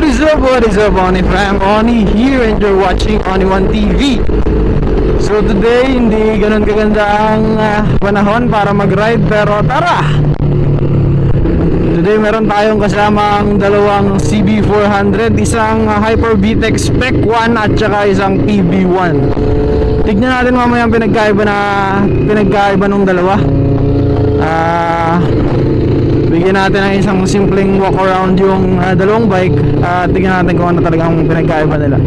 What is up, Oni Fam? Oni here and you're watching Oni One TV. So today, hindi ganun kaganda ang panahon para mag-ride, pero tara! Today meron tayong kasamang dalawang CB400, isang Hyper VTEC Spec 1 at saka isang PB1. Tignan natin mamaya ang pinagkaiba ng dalawa. Bigyan natin ng isang simpleng walk around yung dalawang bike at tignan natin kung ano talagang pinagkaiba nila.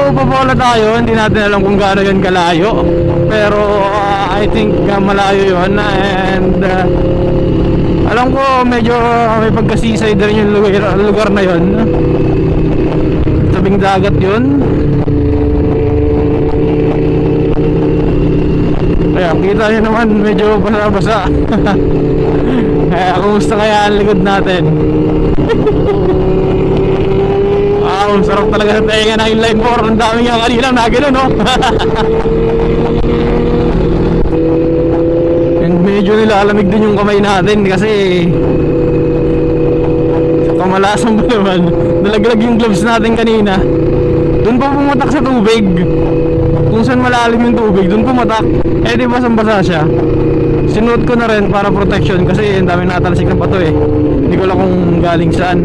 Pabola tayo, hindi natin alam kung gaano yun kalayo, pero I think malayo yun. And alam ko medyo may pagkasisay din yung lugar na yun. Tabing dagat yun. Kaya kita nyo naman medyo basa-basa. Kaya kumusta kaya ang likod natin? Wow, sarap talaga sa tenga ng inline 4. Ang dami nga kanina na gano'n, no? And medyo nilalamig din yung kamay natin kasi sa kamalasan ba naman, nalaglag yung gloves natin kanina. Doon pa pumatak sa tubig. Kung saan malalim yung tubig, doon pumatak. Eh di basang-basa siya. Sinuot ko na rin para protection kasi ang dami natalsik ng bato eh. Hindi ko alam kung galing saan.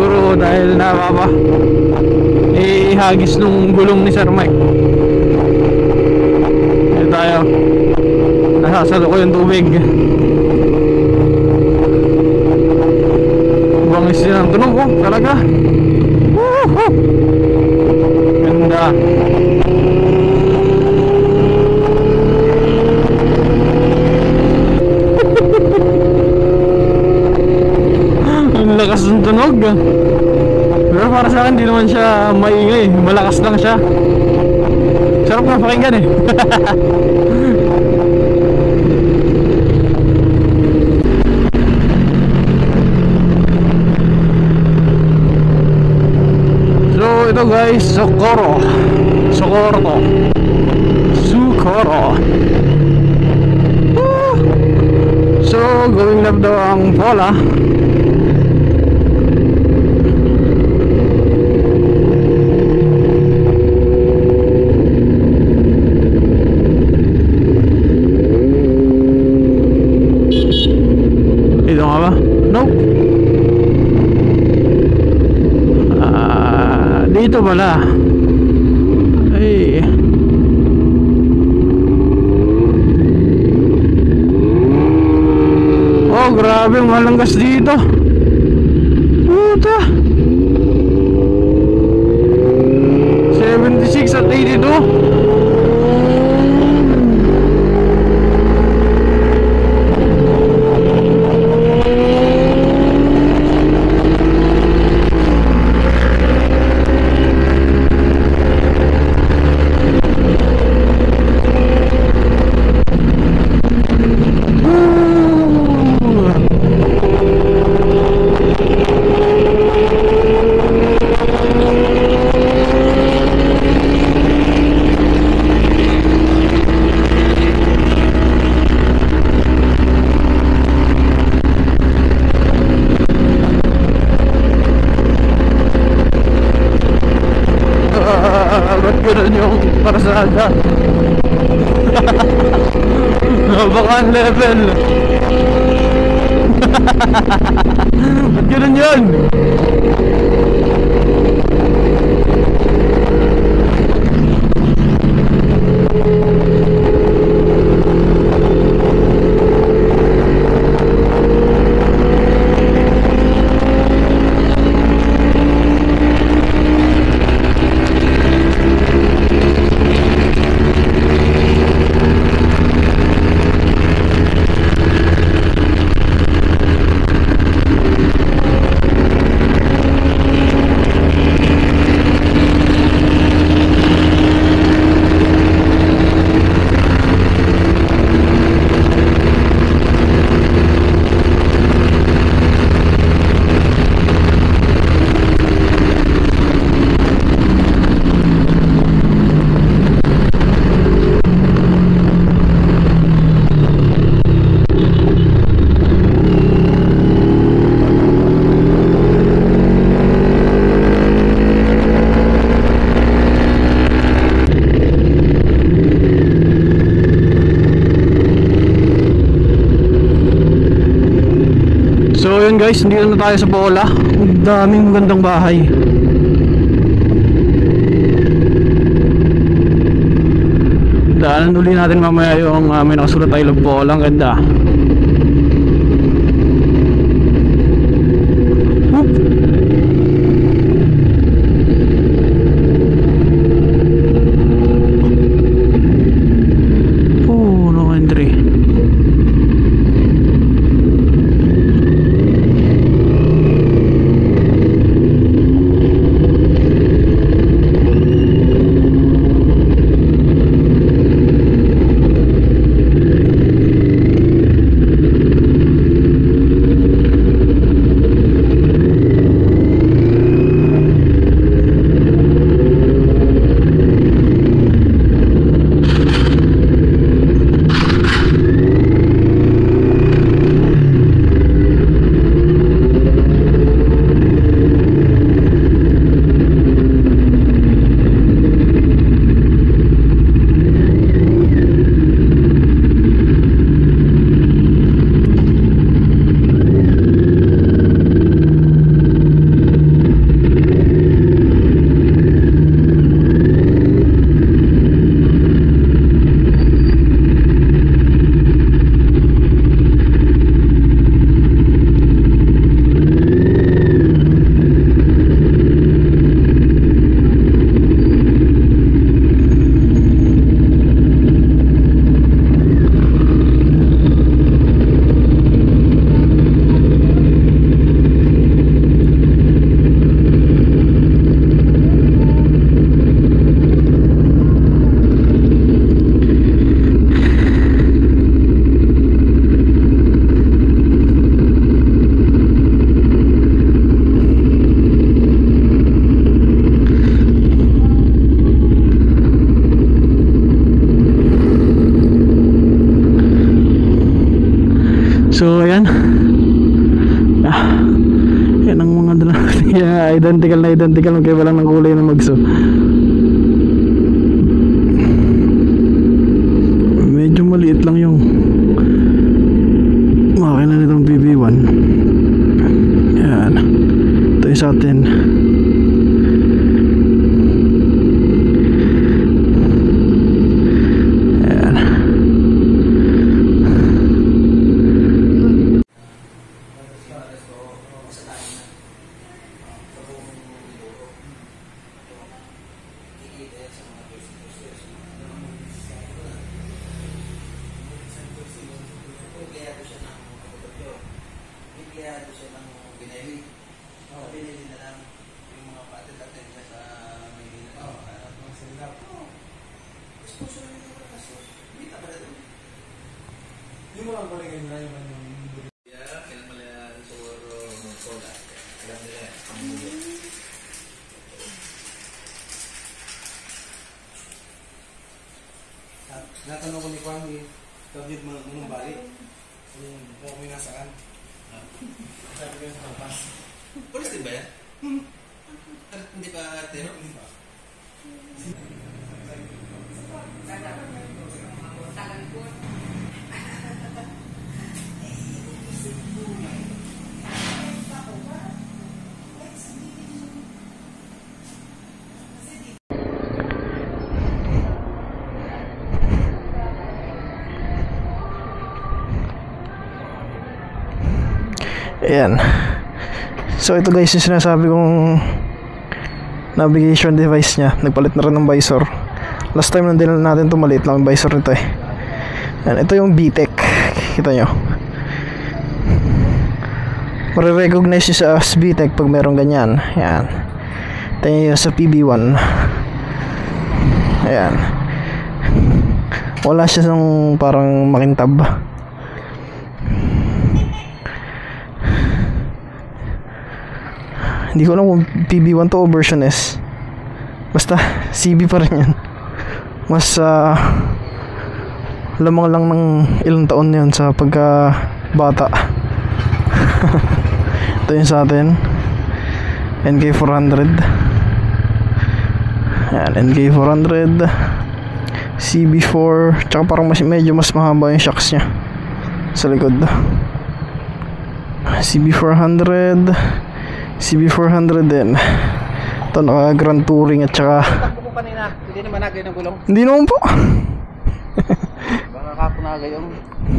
Siguro dahil ihagis nung gulong ni Sir Mike. Ito tayo. Nasasalo ko yung tubig. Bangis din ang tunog ko talaga. Woohoo! Ganda. Ang lakas ng tunog. Pero para sa akin, di naman siya maingay. Malakas lang siya. Sarap nga pakinggan eh. So ito guys, Socorro So going left daw ang Pola. Ito nga ba? Nope. Dito pala. Ay. Oh, grabe, malanggas dito. Puta. 76 at 82. Ba't gano'n yung parsada? Baka ang level. Ba't gano'n yun? So yun guys, nandito na tayo sa Pola. Ang daming magandang bahay. Daanan uli natin mamaya yung may nakasulat I love Pola. Ang ganda. Oh, no entry. So ayan. Yan ang mga dala. Yeah, identical na identical. Magkaiba lang ng kulay ng magso. Medyo maliit lang yung makina nitong BB1. Yan. Ito yung sa atin. Natanong ko ni Kwame, tawid mo nung balik. Kung may nasaan. Sabi ko sa kapas. Pulis din ba yan? Hindi pa tero? Hindi pa. Ayan. So ito guys yung sinasabi kong navigation device nya. Nagpalit na rin ng visor. Last time nandila natin ito, maliit lang yung visor nito eh. Ayan, ito yung VTEC. Kita nyo, marirecognize nyo sa VTEC pag meron ganyan. Ayan. Ito yung sa PB1. Ayan. Wala siya ng parang makintab. Hindi ko alam kung PB1 to o version S. Basta CB pa rin yan. Mas lamang lang ng ilang taon yun sa pagka bata. Ito yun sa atin, NK400. Yan, NK400 CB4. Tsaka parang medyo mas mahaba yung shocks nya sa likod. CB400. CB400 din. Ito naka Grand Touring at saka Takbo ko kanina, hindi naman nagay ng gulong. hindi naman po. Baka kapo na yung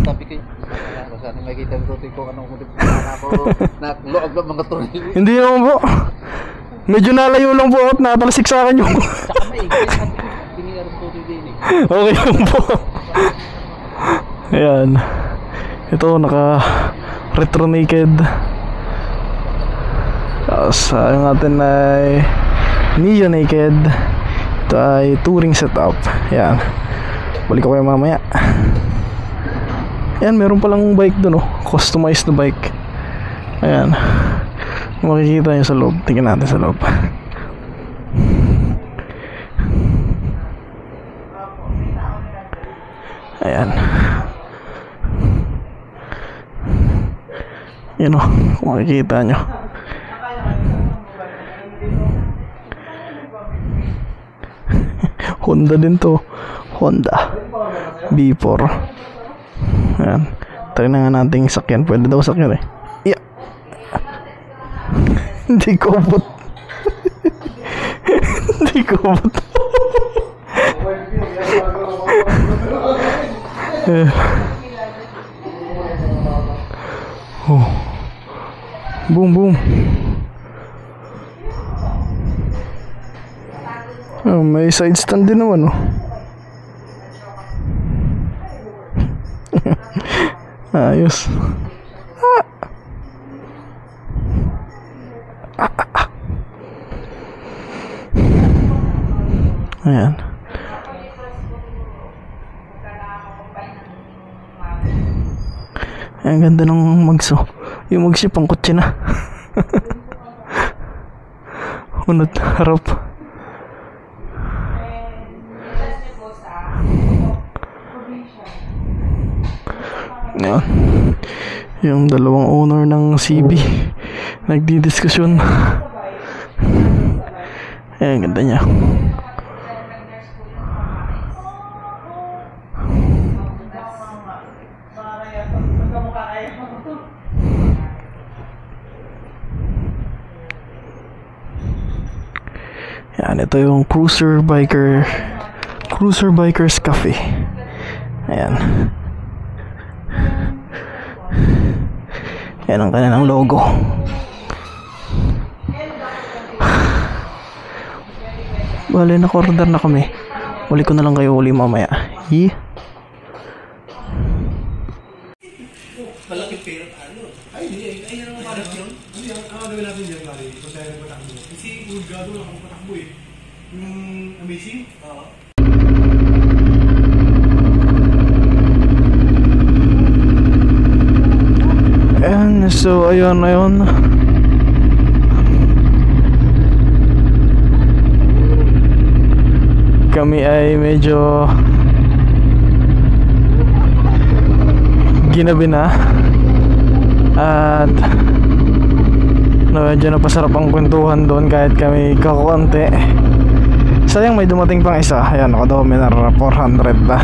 tabi kayo. Basta nakikita yung tutoy ko anong kutip ako nagloob ng mga tuloy. Hindi naman po. Medyo nalayo lang po at natalsik sa akin yung Saka maigay at biniyar ng tutoy din eh. okay lang po. Ayan. Ito naka retro naked. Tapos yung natin ay neo naked. Ito ay touring setup. Ayan. Balik ko kayo mamaya. Ayan, meron palang bike dun oh. Customized na bike. Ayan. Makikita nyo sa loob. Tingnan natin sa loob. Ayan. Yan o, kung makikita nyo. Honda din to. Honda B4. Ayan. Try na nga nating sakyan. Pwede daw sakyan eh. Yeah. Hindi ko but. Hindi ko but. Oh. Boom boom. Oh, may side stand din naman oh. Ayos. Ayan. Ang ganda ng magso. Yung magsi pang kutsi na. Unod harap. Ayan. Yung dalawang owner ng CB nagdidiskusyon. Ayan, ganda niya. Yan, ito yung Cruiser Bikers Cafe. Ayan. Yan ang kanilang logo. Bale, naka-order na kami. Uli ko na lang kayo uli mamaya. Malaki pero ano? Ay, hindi. Ay, yan ang parang yun. Hindi, ang gawin natin dyan, pare. Kung tayo nagpatakbo. Kasi Ulgado lang ako patakbo eh. Yung amazing? Oo. And so, ayun. Kami ay medyo ginabi na. At medyo napasarap ang kwentuhan doon kahit kami kakonti. Sayang may dumating pang isa. Ayan, Dominar 400 na.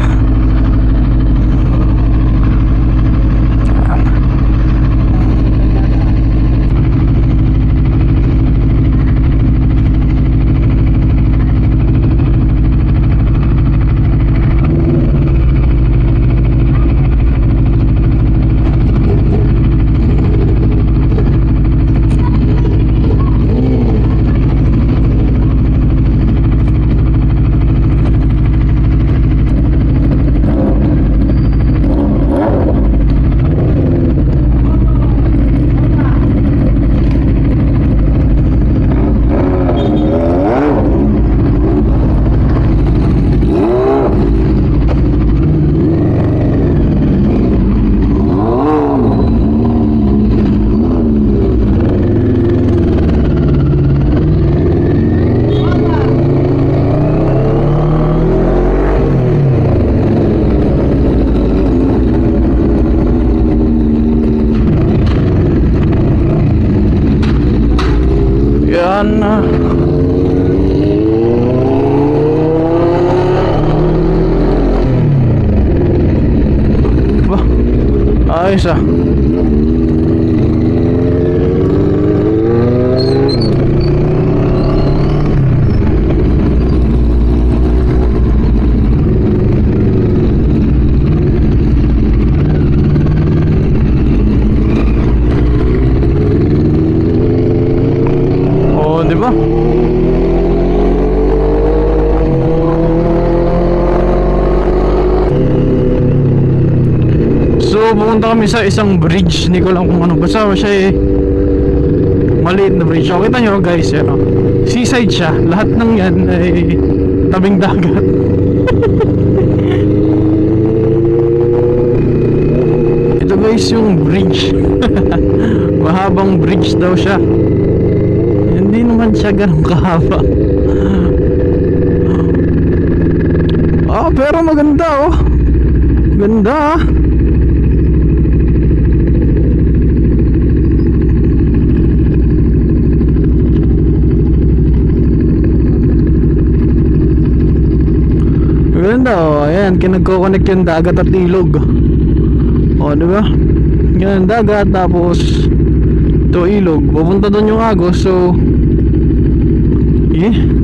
Yan. Bah, ayos ah. pumunta kami sa isang bridge. Hindi ko lang kung ano. Basta siya maliit na bridge. So, kita nyo guys, yan, oh. Seaside siya. Lahat ng yan ay tabing dagat. Ito guys yung bridge. Mahabang bridge daw siya. Hindi naman siya ganun kahaba. Pero maganda oh. Ganda ah. Ganda oh. Ayan, kinagko-connect yung dagat at ilog. Oh, di ba? Yan dagat tapos ito ilog. Pupunta doon yung Agos. So ayan.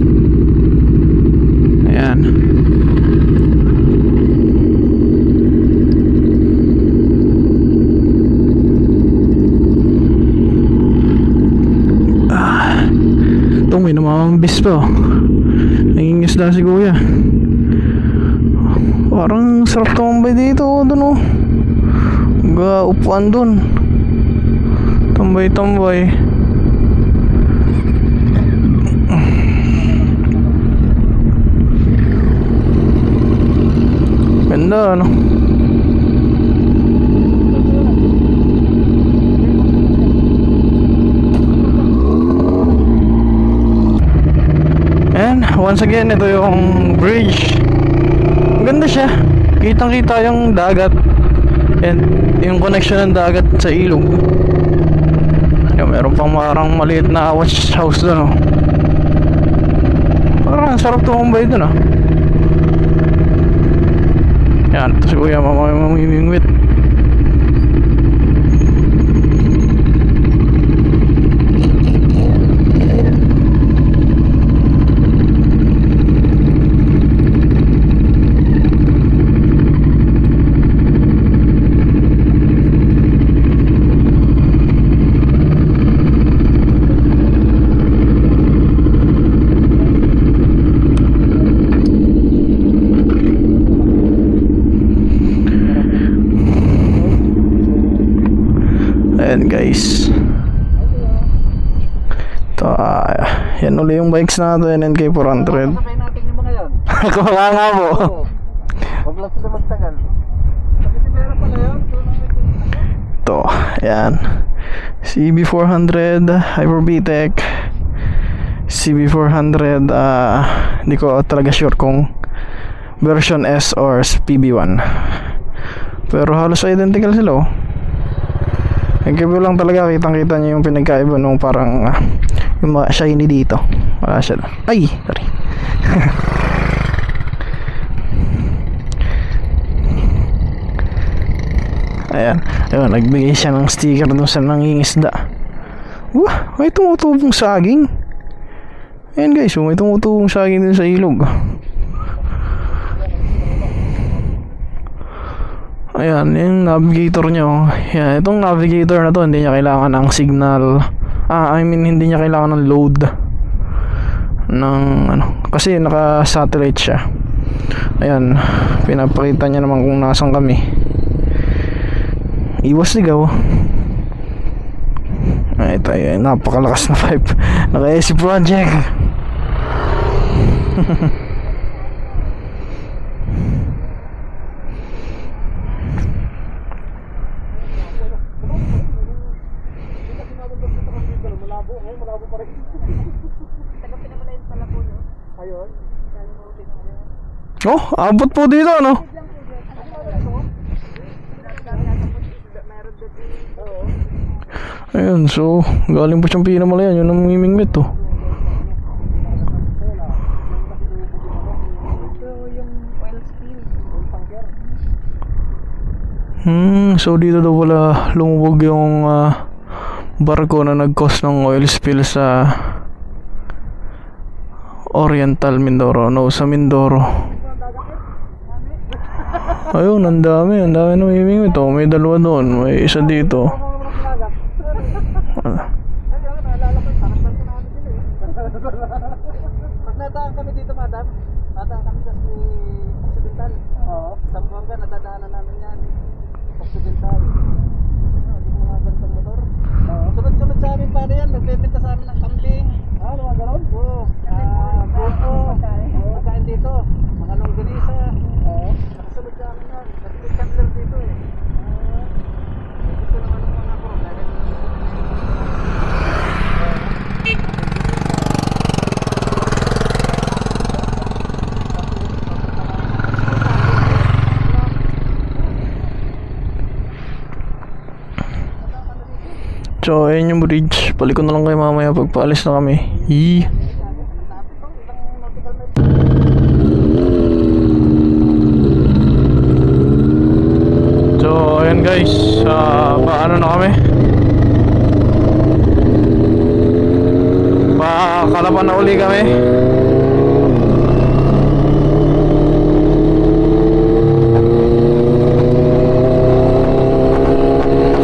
Ito may namamambis pa oh. Nangingisda si kuya. Parang sarap tumambay dito oh, dun oh. Upuan dun. Tambay-tambay. Ganda ano. And once again, ito yung bridge. Ganda siya. Kitang-kita yung dagat and yung connection ng dagat sa ilog. Yung meron pang parang maliit na watch house doon oh. Parang sarap tumambay doon oh. Yan, ito si kuya mamimingwit. Ayan guys. Ito, yan uli yung bikes natin, NK400. Sabay natin yung mga yan. Kumaka nga po. Huwag lang sila magtagal. Kasi si meron pala yun. Ito, ayan. CB400 Hyper-VTEC CB400, hindi ko talaga sure kung version S or PB1, pero halos identical sila oh. Nagkibo lang talaga, kitang-kita nyo yung pinagkaiba nung parang yung mga shiny dito. Wala siya. Ay! Sorry. Ayan. Ayun, nagbigay siya ng sticker dun sa nangingisda. Wah! May tumutubong saging. Ayan guys, may tumutubong saging dun sa ilog. Ayan, yung navigator nyo. Yan, itong navigator na to, hindi niya kailangan ng signal. Hindi niya kailangan ng load ng ano, kasi naka-satellite siya. Ayan, pinapakita niya naman kung nasan kami. Iwas ligaw. Ay, ito, napakalakas na pipe. Naka-AC project. Oh, abot po dito ano? Ayun, so galing po siyang Pinamalayan, yun ang mimingwit oh. So dito daw wala lumubog yung barko na nag-cause ng oil spill sa Oriental Mindoro, no, sa Mindoro. Ayun, ang dami namimingwit oh. May dalawa doon, may isa dito. Pag nadaan kami dito, madam, nadaan kami sa Occidental. Oo. Sambuanga, nadadaanan namin yan. Occidental. Yung mga ganitong motor. Sunod-sunod sa amin pare yan. Nagbebenta sa amin ng kambing. Mga ganon? Oo. Buko. Pagkain dito. Mga longganisa. Nakasunod sa amin yan. Nag-ticket lang dito eh. Gusto naman ng mga ko. So, ayun yung bridge. Balik ko na lang kayo mamaya pagpaalis na kami. Yee. So, ayun guys. Paano na kami? Pakalapan na uli kami.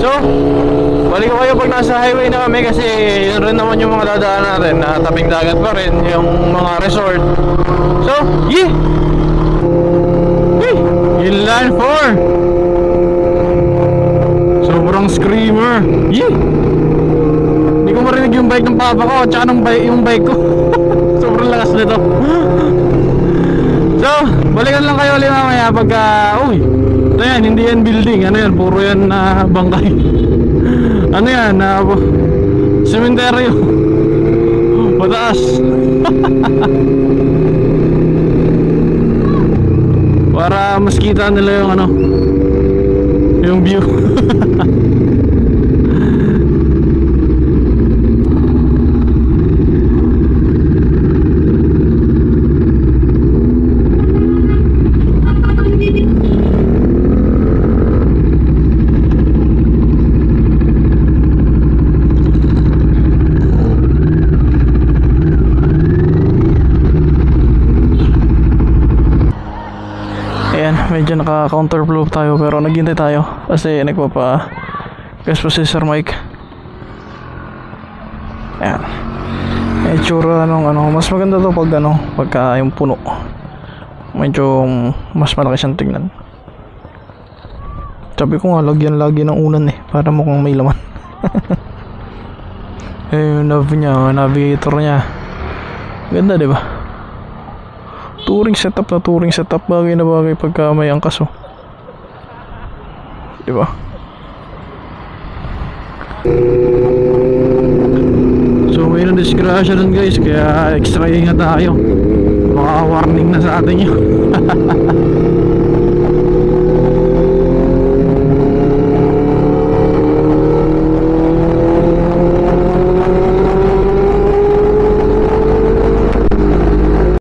So, balik ko kayo pag nasa highway na kami kasi yun rin naman yung mga dadaan natin na tabing dagat pa rin, yung mga resort. So, yee! Inland 4! Sobrang screamer! Yee! Hindi ko marinig yung bike ng papa ko at saka yung bike ko. Sobrang lakas nito. So, balikan lang kayo ulit mamaya pagka, uy, ito yan, hindi yan building, ano yan, puro yan bangkay. Ano yan, sementeryo. Mataas. Para mas kita nila yung ano, yung view. Medyo naka-counterflow tayo pero naghintay tayo kasi nagpapa-gas pa si Sir Mike. Ayan. Itsura mas maganda to pag pagka yung puno. Medyo mas malaki siyang tingnan. Sabi ko nga lagyan lagi ng unan para mukhang may laman. Yung nav niya, navigator niya. Ganda, di ba? Touring setup, bagay na bagay pagka may angkas diba? So may na-disgrasya dun guys, kaya extra ingat tayo. Baka warning na sa atin yun.